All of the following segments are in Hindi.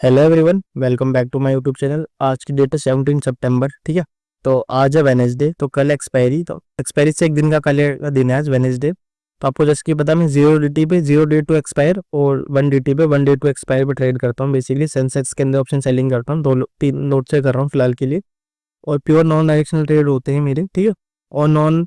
Hello everyone, welcome back to my YouTube channel. आज की डेट है 17 सितंबर। ठीक है, तो आज है वेनेसडे, तो कल एक्सपायरी, तो एक्सपायरी से एक दिन का कल का दिन है आज वेनेसडे। तो आपको जैसे कि पता, मैं 0 DT पे 0 डे टू एक्सपायर और 1 DT पे 1 डे टू एक्सपायर पे ट्रेड करता हूँ। बेसिकली सेंसेक्स के अंदर ऑप्शन सेलिंग करता हूँ, तीन नोट से कर रहा हूँ फिलहाल के लिए। और प्योर नॉन डायरेक्शनल ट्रेड होते हैं मेरे, ठीक है। और नॉन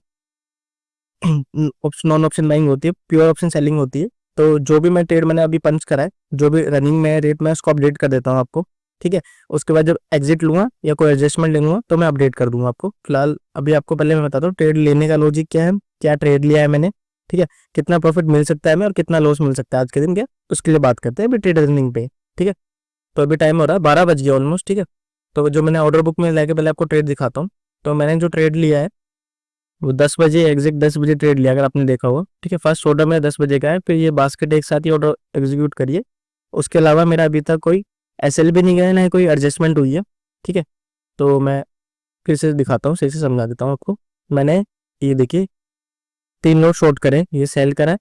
ऑप्शन बाइंग होती है, प्योर ऑप्शन सेलिंग होती है। तो जो भी मैं ट्रेड मैंने अभी पंच करा है, जो भी रनिंग में रेट, मैं उसको अपडेट कर देता हूँ आपको, ठीक है। उसके बाद जब एग्जिट लूंगा या कोई एडजस्टमेंट लूंगा तो मैं अपडेट कर दूंगा आपको। फिलहाल अभी आपको पहले मैं बताता हूँ ट्रेड लेने का लॉजिक क्या है, क्या ट्रेड लिया है मैंने, ठीक है। कितना प्रॉफिट मिल सकता है हमें और कितना लॉस मिल सकता है आज के दिन, क्या उसके लिए बात करते हैं अभी ट्रेड रनिंग पे, ठीक है। तो अभी टाइम हो रहा है 12 बज गया ऑलमोस्ट, ठीक है। तो जो मैंने ऑर्डर बुक में लेके पहले आपको ट्रेड दिखाता हूँ। तो मैंने जो ट्रेड लिया है वो 10 बजे, एग्जैक्ट 10 बजे ट्रेड लिया, अगर आपने देखा होगा, ठीक है। फर्स्ट ऑर्डर मेरा 10 बजे का है, फिर ये बास्केट एक साथ ही ऑर्डर एग्जीक्यूट करिए। उसके अलावा मेरा अभी तक कोई SL भी नहीं गया, ना ही कोई एडजस्टमेंट हुई है, ठीक है। तो मैं फिर से दिखाता हूँ, सही से समझा देता हूँ आपको। मैंने ये देखिए 3 लोट शॉर्ट करे, ये सेल करा है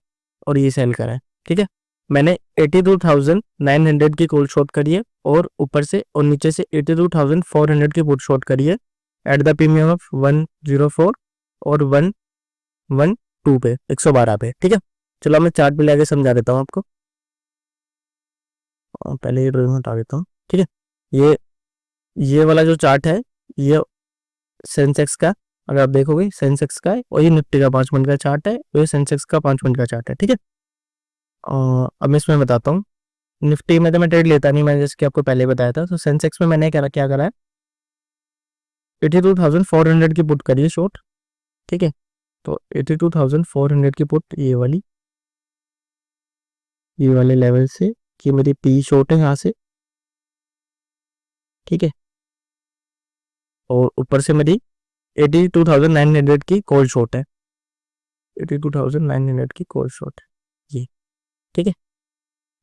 और ये सेल करा है, ठीक है। मैंने 82,900 की कॉल शॉर्ट करी है और ऊपर से और नीचे से 82,400 की पुट शॉर्ट करी है एट द प्रीमियम ऑफ 104 और 112 पे, 112 पे, ठीक है। चलो मैं चार्ट पे लेके समझा देता हूँ आपको। पहले ये ड्राइंग हटा देता हूँ, ठीक है। ये वाला जो चार्ट है, ये सेंसेक्स का, अगर आप देखोगे सेंसेक्स का है, और ये निफ्टी का 5 मिनट का चार्ट है, और ये सेंसेक्स का 5 मिनट का चार्ट है, ठीक है। अब मैं इसमें बताता हूँ। निफ्टी में तो मैं ट्रेड लेता नहीं, मैंने जैसे कि आपको पहले बताया था। तो सेंसेक्स में मैंने क्या करा है, 82,400 की पुट करी है शॉर्ट, ठीक है। तो 82,400 की पुट, ये वाले लेवल से, कि मेरी पी शॉर्ट है यहाँ से, ठीक है। और ऊपर से मेरी 82,900 की कॉल शॉर्ट है, 82,900 की कॉल शॉर्ट है ये, ठीक है।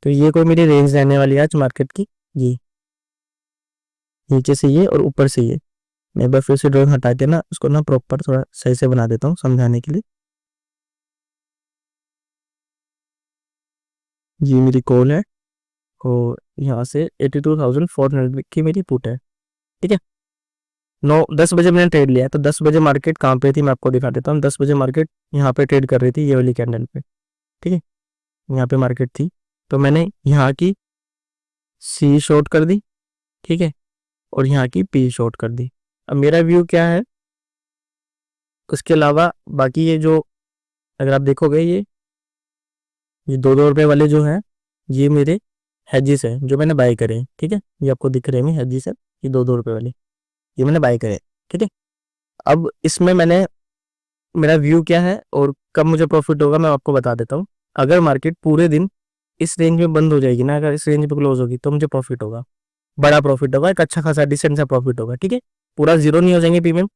तो ये कोई मेरी रेंज रहने वाली है आज मार्केट की, ये नीचे से ये और ऊपर से ये। मैं एक बार फिर से ड्राइंग हटा के ना उसको ना प्रॉपर थोड़ा सही से बना देता हूँ समझाने के लिए। ये मेरी कॉल है और यहाँ से 82,400 की मेरी पुट है, ठीक है। 10 बजे मैंने ट्रेड लिया है, तो 10 बजे मार्केट कहाँ पे थी मैं आपको दिखा देता हूँ। 10 बजे मार्केट यहाँ पे ट्रेड कर रही थी, ये वाली कैंडल पे, ठीक है। यहाँ पे मार्केट थी, तो मैंने यहाँ की सी शॉर्ट कर दी, ठीक है, और यहाँ की पी शॉर्ट कर दी। अब मेरा व्यू क्या है, उसके अलावा बाकी ये जो, अगर आप देखोगे ये 2-2 रुपए वाले जो हैं, ये मेरे हेजिस है जो मैंने बाय करे हैं, ठीक है। ये आपको दिख रहे हैं हेजिस है, ये 2-2 रुपए वाले, ये मैंने बाय करे, ठीक है। अब इसमें मेरा व्यू क्या है और कब मुझे प्रॉफिट होगा मैं आपको बता देता हूँ। अगर मार्केट पूरे दिन इस रेंज में बंद हो जाएगी ना, अगर इस रेंज पे क्लोज होगी, तो मुझे प्रॉफिट होगा, बड़ा प्रॉफिट होगा, एक अच्छा खासा डिसेंट सा प्रॉफिट होगा, ठीक है। पूरा जीरो नहीं हो जाएंगे प्रीमियम,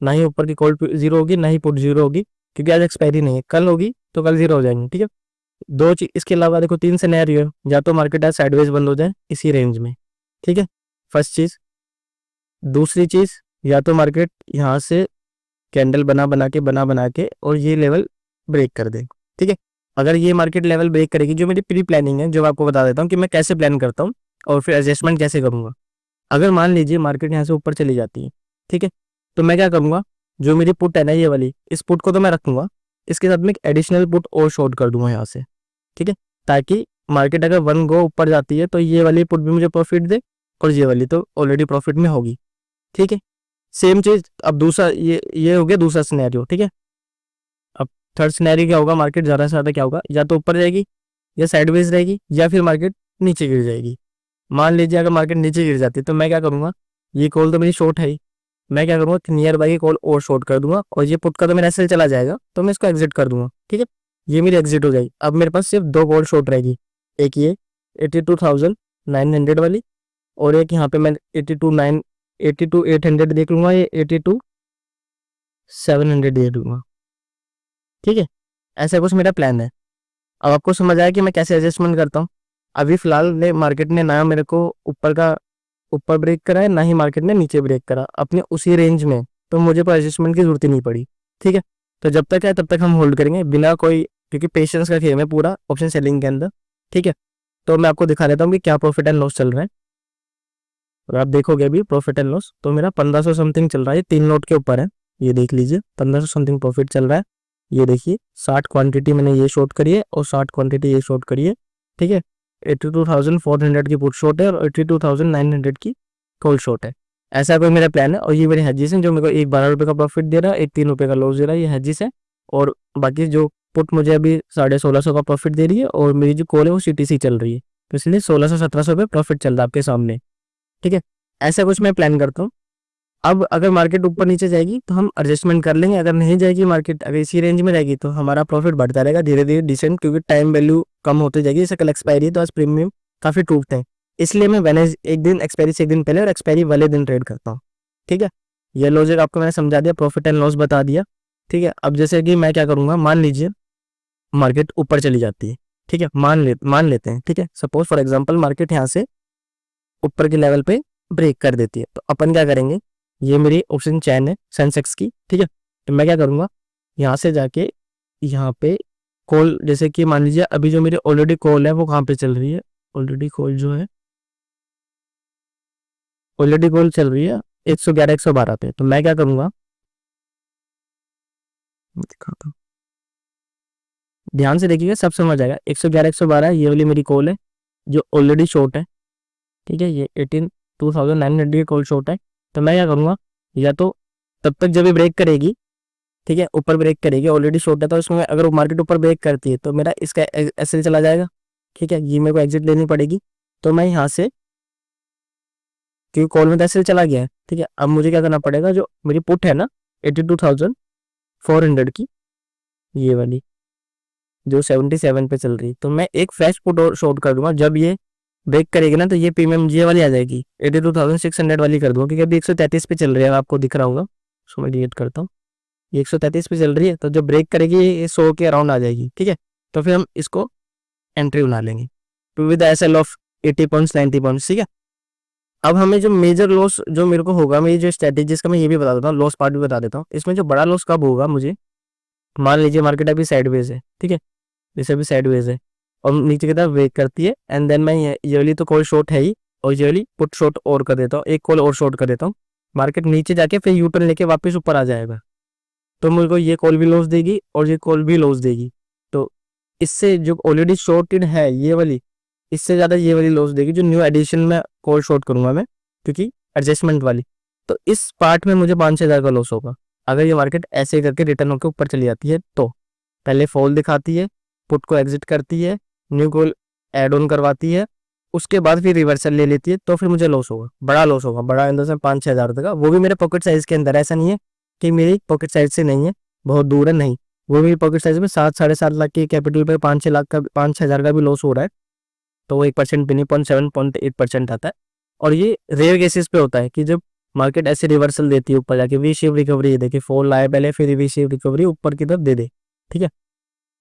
ना ही ऊपर की कॉल जीरो होगी, ना ही पुट जीरो होगी, क्योंकि आज एक्सपायरी नहीं है। कल होगी तो कल जीरो हो जाएंगे, ठीक है। दो चीज इसके अलावा देखो, 3 सिनेरियो है, या तो मार्केट आज साइडवेज बंद हो जाए इसी रेंज में, ठीक है, फर्स्ट चीज। दूसरी चीज, या तो मार्केट यहाँ से कैंडल बना बना के और ये लेवल ब्रेक कर दे, ठीक है। अगर ये मार्केट लेवल ब्रेक करेगी, जो मेरी प्री प्लानिंग है, जो मैं आपको बता देता हूँ कि मैं कैसे प्लान करता हूँ और फिर एडजस्टमेंट कैसे करूंगा। अगर मान लीजिए मार्केट यहाँ से ऊपर चली जाती है, ठीक है, तो मैं क्या करूंगा, जो मेरी पुट है ना ये वाली, इस पुट को तो मैं रखूंगा, इसके साथ में एक एडिशनल पुट और शॉर्ट कर दूंगा यहाँ से, ठीक है। ताकि मार्केट अगर वन गो ऊपर जाती है तो ये वाली पुट भी मुझे प्रॉफिट दे, और ये वाली तो ऑलरेडी प्रॉफिट में होगी, ठीक है। सेम चीज अब दूसरा, ये हो गया दूसरा सिनेरियो, ठीक है। अब थर्ड सिनेरियो क्या होगा, मार्केट ज़्यादा से ज़्यादा क्या होगा, या तो ऊपर जाएगी या साइडवेज रहेगी, या फिर मार्केट नीचे गिर जाएगी। मान लीजिए अगर मार्केट नीचे गिर जाती है तो मैं क्या करूंगा, ये कॉल तो मेरी शॉर्ट है ही, मैं क्या करूंगा कि नियर बाई की कॉल और शॉर्ट कर दूंगा, और ये पुट का तो मेरा एसएल चला जाएगा तो मैं इसको एग्जिट कर दूंगा, ठीक है। ये मेरी एग्जिट हो जाएगी। अब मेरे पास सिर्फ 2 कॉल शॉर्ट रहेगी, एक ये 82,900 वाली, और एक यहाँ पे मैं 82,800 देख लूंगा, ये 82,700 दे दूंगा, ठीक है। ऐसा कुछ मेरा प्लान है। अब आपको समझ आया कि मैं कैसे एडजस्टमेंट करता हूँ। अभी फिलहाल ने मार्केट ने ना मेरे को ऊपर ब्रेक करा है, ना ही मार्केट ने नीचे ब्रेक करा, अपने उसी रेंज में, तो मुझे कोई एडजस्टमेंट की जरूरत ही नहीं पड़ी, ठीक है। तो जब तक है तब तक हम होल्ड करेंगे बिना कोई, क्योंकि पेशेंस का खेल है पूरा ऑप्शन सेलिंग के अंदर, ठीक है। तो मैं आपको दिखा देता हूँ कि क्या प्रॉफिट एंड लॉस चल रहा है। और आप देखोगे अभी प्रॉफिट एंड लॉस, तो मेरा 1500 समथिंग चल रहा है, 3 नोट के ऊपर है, ये देख लीजिए 1500 समथिंग प्रॉफिट चल रहा है। ये देखिए 60 क्वांटिटी मैंने ये शॉर्ट करी है और 60 क्वांटिटी ये शॉर्ट करी है, ठीक है। 82,400 की पुट शॉर्ट है और 82,900 की कॉल शॉर्ट है। ऐसा कोई मेरा प्लान है, और ये मेरे हेजिस हैं जो मेरे को एक 12 रुपये का प्रॉफिट दे रहा है, एक 3 रुपये का लॉस दे रहा है, ये हेजिस है। और बाकी जो पुट मुझे अभी 1650 का प्रॉफिट दे रही है, और मेरी जो कॉल है वो CTC चल रही है, तो इसलिए 1600-1700 रुपये प्रॉफिट चल रहा है आपके सामने, ठीक है। ऐसा कुछ मैं प्लान करता हूँ। अब अगर मार्केट ऊपर नीचे जाएगी तो हम एडजस्टमेंट कर लेंगे, अगर नहीं जाएगी मार्केट, अगर इसी रेंज में रहेगी तो हमारा प्रॉफिट बढ़ता रहेगा धीरे धीरे डिसेंट, क्योंकि टाइम वैल्यू कम होती जाएगी। जैसे कल एक्सपायरी है तो आज प्रीमियम काफ़ी टूटते हैं, इसलिए मैं वेनेस एक दिन एक्सपायरी से एक दिन पहले और एक्सपायरी वाले दिन ट्रेड करता हूँ, ठीक है। ये लॉजिक आपको मैंने समझा दिया, प्रॉफिट एंड लॉस बता दिया, ठीक है। अब जैसे कि मैं क्या करूँगा, मान लीजिए मार्केट ऊपर चली जाती है, ठीक है, मान लेते हैं, ठीक है। सपोज फॉर एग्जांपल मार्केट यहाँ से ऊपर के लेवल पे ब्रेक कर देती है, तो अपन क्या करेंगे, ये मेरी ऑप्शन चैन है सेंसेक्स की, ठीक है। तो मैं क्या करूँगा, यहाँ से जाके यहाँ पे कॉल, जैसे कि मान लीजिए अभी जो मेरी ऑलरेडी कॉल है वो कहाँ पे चल रही है, ऑलरेडी कॉल जो है, ऑलरेडी कॉल चल रही है 111 112 पे। तो मैं क्या करूँगा, दिखाता हूँ, ध्यान से देखिएगा सब समझ आएगा। 111 112 ये वाली मेरी कॉल है जो ऑलरेडी शॉर्ट है, ठीक है। ये 18,900 की कॉल शॉर्ट है। तो मैं क्या करूँगा, या तो तब तक जब ये ब्रेक करेगी, ठीक है, ऊपर ब्रेक करेगी, ऑलरेडी शॉर्ट है, तो इसमें अगर वो मार्केट ऊपर ब्रेक करती है तो मेरा इसका एसएल चला जाएगा, ठीक है। ये मेरे को एग्जिट लेनी पड़ेगी, तो मैं यहाँ से, क्योंकि कॉल में तो एसएल चला गया है, ठीक है। अब मुझे क्या करना पड़ेगा, जो मेरी पुट है ना 82,400 की, ये वाली जो 77 पे चल रही, तो मैं एक फ्रेश पुट और शॉर्ट कर दूंगा। जब ये ब्रेक करेगी ना तो ये प्रीमियम जी वाली आ जाएगी, 82,600 वाली कर दूंगा, क्योंकि अभी 133 पे चल रही है, आपको दिख रहा होगा। सो मैं डिलीट करता हूँ, ये 133 पे चल रही है, तो जब ब्रेक करेगी ये 100 के अराउंड आ जाएगी, ठीक है। तो फिर हम इसको एंट्री बना लेंगे तो with SL of 80 points 90 points, ठीक है। अब हमें जो मेजर लॉस जो मेरे को होगा, मेरी जो स्ट्रेटेजीज का मैं ये भी बता देता हूँ, लॉस पार्ट भी बता देता हूँ। इसमें जो बड़ा लॉस कब होगा मुझे, मान लीजिए मार्केट अभी साइडवेज है, ठीक है, जैसे अभी साइडवेज है और नीचे की तरफ ब्रेक करती है, एंड देन मैं ये वाली तो कॉल शॉर्ट है ही, और ये वाली पुट शॉर्ट और कर देता हूँ, एक कॉल और शॉर्ट कर देता हूँ। मार्केट नीचे जाके फिर यू टर्न लेके वापस ऊपर आ जाएगा, तो मुझे को ये कॉल भी लॉस देगी और ये कॉल भी लॉस देगी। तो इससे जो ऑलरेडी शॉर्टेड है ये वाली, इससे ज़्यादा ये वाली लॉस देगी जो न्यू एडिशन में कॉल शॉर्ट करूंगा मैं, क्योंकि एडजस्टमेंट वाली। तो इस पार्ट में मुझे 5-6 हज़ार का लॉस होगा अगर ये मार्केट ऐसे ही करके रिटर्न होकर ऊपर चली जाती है। तो पहले फॉल दिखाती है, पुट को एग्जिट करती है, न्यू कॉल एड ऑन करवाती है, उसके बाद फिर रिवर्सल ले लेती है, तो फिर मुझे लॉस होगा, बड़ा लॉस होगा, बड़ा अंदर से 5-6 हज़ार तक का, वो भी मेरे पॉकेट साइज के अंदर। ऐसा नहीं है कि मेरी पॉकेट साइज से नहीं है, बहुत दूर है, नहीं, वो मेरी पॉकेट साइज में 7-7.5 लाख की कैपिटल पे 5-6 लाख का 5-6 हज़ार का भी लॉस हो रहा है, तो वो 1% भी नहीं, 0.7-0.8% आता है। और ये रेयर केसेस पे होता है कि जब मार्केट ऐसे रिवर्सल देती है ऊपर जाके, वी शेप रिकवरी, देखिए फॉल आए पहले फिर वी शेप रिकवरी ऊपर की तरफ दे दे, ठीक है।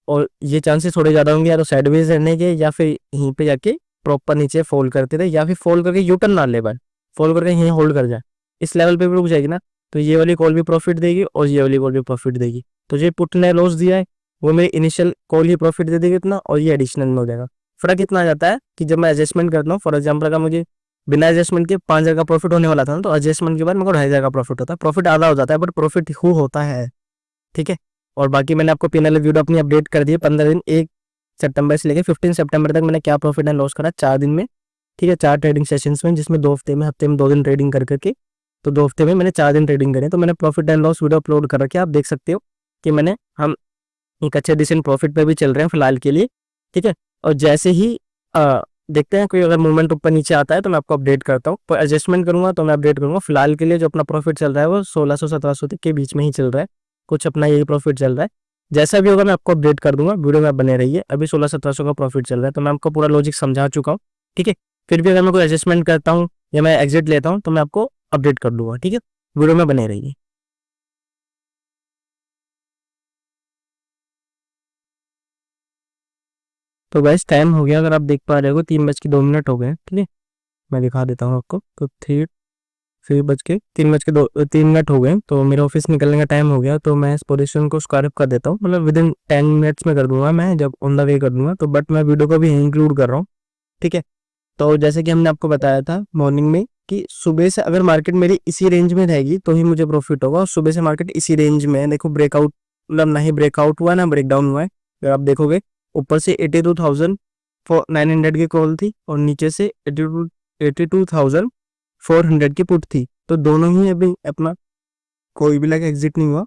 और ये चांसेस थोड़े ज़्यादा होंगे या तो साइडवेज रहने के, या फिर यहीं पे जाके प्रॉपर नीचे फॉल करते रहे, या फिर फॉल करके यू टर्न ना ले पाए, फॉल करके यहीं होल्ड कर जाए, इस लेवल पे भी रुक जाएगी ना, तो ये वाली कॉल भी प्रॉफिट देगी और ये वाली कॉल भी प्रॉफिट देगी। तो जो पुट ने लॉस दिया है वो मेरी इनिशियल कॉल ही प्रॉफिट दे देगी इतना, और ये एडिशनल में हो जाएगा। फर्क इतना आ जाता है कि जब मैं एडजस्टमेंट करता हूँ, फॉर एग्जाम्पल अगर मुझे बिना एडजस्टमेंट के 5 हज़ार का प्रॉफिट होने वाला था ना, तो एडजस्टमेंट के बाद मेरे को 2.5 हज़ार का प्रॉफिट होता है, प्रॉफिट आधा हो जाता है, बट प्रॉफिट हु होता है, ठीक है। और बाकी मैंने आपको पिनल वीडियो अपनी अपडेट कर दी है, 15 दिन, 1 सितंबर से लेकर 15 सितंबर तक मैंने क्या प्रॉफिट एंड लॉस करा 4 दिन में, ठीक है, 4 ट्रेडिंग सेशंस में, जिसमें 2 हफ्ते में 2 दिन ट्रेडिंग कर करके, तो 2 हफ्ते में मैंने 4 दिन ट्रेडिंग करे। तो मैंने profit and loss video upload कर रखी है, आप देख सकते हो कि हम एक अच्छे डिसेंट प्रॉफिट पे भी चल रहे हैं फिलहाल के लिए, ठीक है। और जैसे ही देखते हैं कोई अगर मूवमेंट ऊपर नीचे आता है तो मैं आपको अपडेट करता हूँ, पर एडजस्टमेंट करूंगा तो मैं अपडेट करूंगा। फिलहाल के लिए जो अपना प्रॉफिट चल रहा है वो 1600-1700 तक के बीच में ही चल रहा है, कुछ अपना यही प्रॉफिट चल रहा है। जैसा भी होगा मैं आपको अपडेट कर दूंगा, वीडियो में बने रहिए। अभी 1600-1700 का प्रॉफिट चल रहा है, तो मैं आपको पूरा लॉजिक समझा चुका हूँ, ठीक है। फिर भी अगर मैं कोई एडजस्टमेंट करता हूँ या मैं एग्जिट लेता हूँ तो मैं आपको अपडेट कर दूंगा, ठीक है, वीडियो में बने रहिए। तो गाइस टाइम हो गया, अगर आप देख पा रहे हो 3:02 हो गए, ठीक है। मैं दिखा देता हूँ आपको, तो 3:02 हो गए, तो मेरे ऑफिस निकलने का टाइम हो गया, तो मैं इस पोजीशन को स्क्वायर कर देता हूँ, मतलब विद इन 10 मिनट्स में कर दूंगा मैं, जब ऑन द वे कर दूंगा तो, बट मैं वीडियो को भी इंक्लूड कर रहा हूँ, ठीक है। तो जैसे कि हमने आपको बताया था मॉर्निंग में कि सुबह से अगर मार्केट मेरी इसी रेंज में रहेगी तो ही मुझे प्रॉफिट होगा, और सुबह से मार्केट इसी रेंज में है, देखो ब्रेकआउट, मतलब ना ही ब्रेकआउट हुआ ना ब्रेक डाउन हुआ है। अगर आप देखोगे ऊपर से 82,900 की कॉल थी और नीचे से 82,400 की पुट थी, तो दोनों ही अभी अपना कोई भी लेग एग्जिट नहीं हुआ,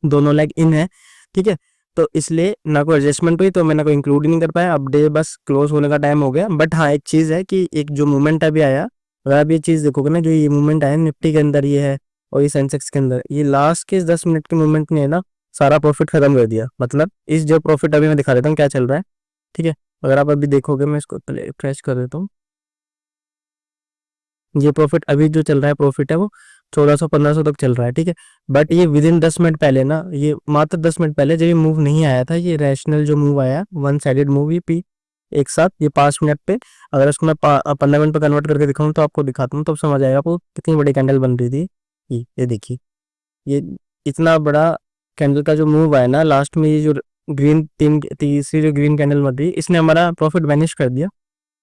दोनों लेग इन है, ठीक है। तो इसलिए ना कोई एडजस्टमेंट हुई तो मैंने कोई इंक्लूड ही नहीं कर पाया, अब डे बस क्लोज होने का टाइम हो गया। बट हाँ एक चीज़ है कि एक जो मूवमेंट अभी आया, अगर आप ये चीज़ देखोगे ना, जो ये मूवमेंट आया निफ्टी के अंदर ये है और ये सेंसेक्स के अंदर, ये लास्ट के 10 मिनट के मूवमेंट ने ना सारा प्रॉफिट खत्म कर दिया। मतलब इस जो प्रॉफिट अभी मैं दिखा देता हूँ क्या चल रहा है, ठीक है। अगर आप अभी देखोगे, मैं इसको पहले क्रैश कर देता हूँ, ये प्रॉफिट अभी जो चल रहा है प्रॉफिट है वो 1400-1500 तक चल रहा है, ठीक है। बट ये विद इन 10 मिनट पहले ना, ये मात्र 10 मिनट पहले जब ये मूव नहीं आया था, ये रैशनल जो मूव आया, वन साइडेड मूव, ये पी एक साथ ये 5 मिनट पे, अगर इसको मैं 15 मिनट पे कन्वर्ट करके दिखाऊं तो आपको दिखाता हूँ, तब समझ आएगा आपको कितनी बड़ी कैंडल बन रही थी। ये देखिए, ये इतना बड़ा कैंडल का जो मूव आया ना लास्ट में, ये जो ग्रीन तीसरी जो ग्रीन कैंडल बन रही है, इसने हमारा प्रॉफिट वैनिश कर दिया,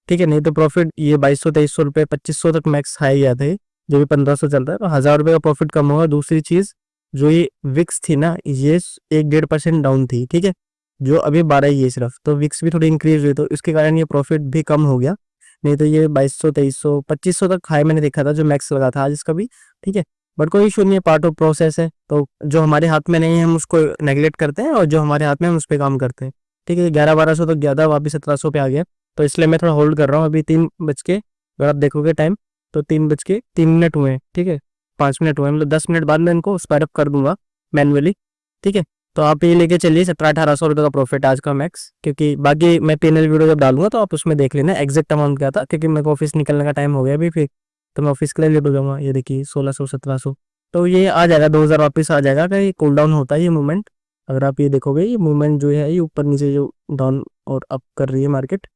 ठीक है। नहीं तो प्रॉफिट ये 2200-2300 रुपये 2500 तक मैक्स हाई गया था, जो भी 1500 चल रहा है, तो 1000 रुपये का प्रॉफिट कम होगा। दूसरी चीज, जो ये विक्स थी ना, ये 1-1.5% डाउन थी, ठीक है, जो अभी 12 ही है सिर्फ, तो विक्स भी थोड़ी इंक्रीज हुई, तो इसके कारण ये प्रॉफिट भी कम हो गया। नहीं तो ये 2200-2300-2500 तक हाई मैंने देखा था जो मैक्स लगा था आज इसका भी, ठीक है। बट कोई इशू नहीं है, पार्ट ऑफ प्रोसेस है, तो जो हमारे हाथ में नहीं है हम उसको नेग्लेक्ट करते हैं, और जो हमारे हाथ में है हम उस पर काम करते हैं, ठीक है। 11-1200 तक गया था, वापिस 1700 पे आ गया, तो इसलिए मैं थोड़ा होल्ड कर रहा हूँ। अभी 3 बज के, अगर आप देखोगे टाइम, तो 3 बज के 3 मिनट हुए हैं, ठीक है, 5 मिनट हुए, मतलब 10 मिनट बाद में इनको स्पाइड अप कर दूंगा मैनुअली, ठीक है। तो आप ये लेके चलिए 1700-1800 रुपये का प्रॉफिट आज का मैक्स, क्योंकि बाकी मैं पीएनएल वीडियो जब डालूंगा तो आप उसमें देख लेना एग्जैक्ट अमाउंट क्या था, क्योंकि मेरे को ऑफिस निकलने का टाइम हो गया अभी, फिर तो मैं ऑफिस के लिए लेट हो जाऊंगा। ये देखिए 1600-1700, तो ये आ जाएगा 2000 वापस आ जाएगा, अगर ये कूल डाउन होता है ये मूवमेंट। अगर आप ये देखोगे ये मूवमेंट जो है ये ऊपर नीचे जो डाउन और अप कर रही है मार्केट,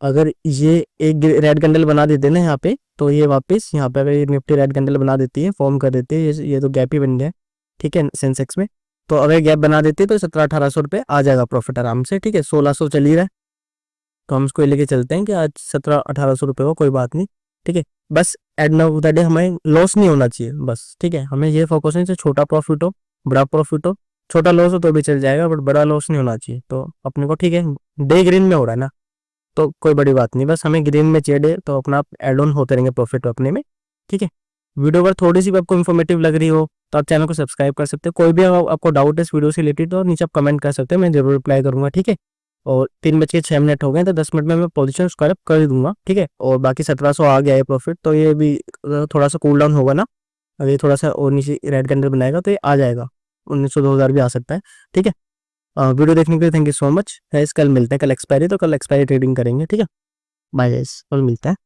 अगर ये एक रेड कैंडल बना देते ना यहाँ पे, तो ये वापस यहाँ पे अगर ये निफ्टी रेड कैंडल बना देती है, फॉर्म कर देती है, ये तो गैप ही बन गया है, ठीक है, सेंसेक्स में। तो अगर गैप बना देती है तो 1700-1800 रुपये आ जाएगा प्रॉफिट आराम से, ठीक है। 1600 चल ही रहा है, तो हम इसको लेके चलते हैं कि आज 1700-1800 रुपये को कोई बात नहीं, ठीक है। बस at the of the day हमें लॉस नहीं होना चाहिए बस, ठीक है। हमें ये फोकस है, छोटा प्रॉफिट हो बड़ा प्रॉफिट हो, छोटा लॉस हो तो भी चल जाएगा, बट बड़ा लॉस नहीं होना चाहिए। तो अपने को ठीक है, डे ग्रीन में हो रहा है ना, तो कोई बड़ी बात नहीं, बस हमें ग्रीन में चाहिए, तो अपना एड ऑन होते रहेंगे प्रॉफिट अपने में, ठीक है। वीडियो अगर थोड़ी सी भी आपको इन्फॉर्मेटिव लग रही हो तो आप चैनल को सब्सक्राइब कर सकते हो। कोई भी आपको डाउट है इस वीडियो से रिलेटेड तो नीचे आप कमेंट कर सकते हैं, मैं जरूर रिप्लाई करूंगा, ठीक है। और 3 बज के 6 मिनट हो गए, तो 10 मिनट में मैं पोजीशन स्क्वायर अप कर दूंगा, ठीक है। और बाकी 1700 आ गया है प्रॉफिट, तो ये भी थोड़ा सा कूल डाउन होगा ना, अगर ये थोड़ा सा और नीचे रेड कैंडल बनाएगा तो ये आ जाएगा 1900-2000 भी आ सकता है, ठीक है। वीडियो देखने के लिए thank you so much guys, कल मिलते हैं, कल एक्सपायरी, तो कल एक्सपायरी ट्रेडिंग करेंगे, ठीक है। बाय गाइस, कल मिलते हैं।